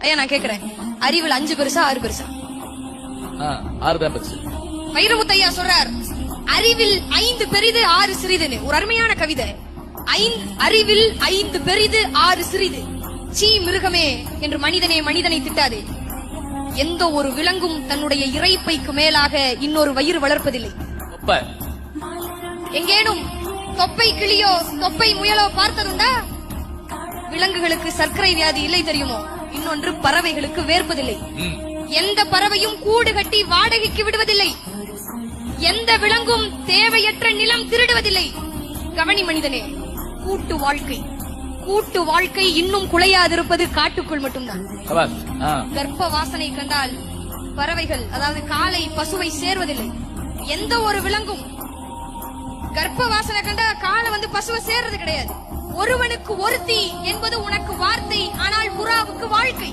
ஐயா நான் கேக்குறேன், அறிவில் 5 பெருசா 6 பெருசா? 6 தான் பெருசு. வைரமுத்தையா சொல்றார், அறிவில் 5 பெரிது 6 சிறிதுன்னு. ஒரு அருமையான கவிதை. அறிவில் 5 பெரிது 6 சிறிது. சீ மிருகமே என்று மனிதனை திட்டாதே. எந்த ஒரு விலங்கும் தன்னுடைய இறைப்பைக்கு மேலாக இன்னொரு வயிறு வளர்ப்பதில்லை. எங்கேனும் தொப்பை கிளியோ தொப்பை முயலோ பார்த்ததுண்டா? விலங்குகளுக்கு சர்க்கரை வியாதி இல்லை தெரியுமோ? இன்னொன்று, பறவைகளுக்கு வேர்ப்பதில்லை. எந்த பறவையும் கூடு கட்டி வாடகைக்கு விடுவதில்லை. எந்த விலங்கும் தேவையற்ற நிலம் திருடுவதில்லை. கவனி மனிதனே, கூட்டு வாழ்க்கை இன்னும் குலையாதிருப்பது காட்டுக்குள் மட்டும்தான். கர்ப்ப வாசனை கண்டால் பறவைகள், அதாவது காளை பசுவை சேர்வதில்லை. எந்த ஒரு விலங்கும் கர்ப்ப வாசனை கண்டா காளை பசுவை சேர்றது கிடையாது. ஒருவனுக்கு ஒருத்தி என்பது உனக்கு வார்த்தை, ஆனால் புறாவுக்கு வாழ்க்கை.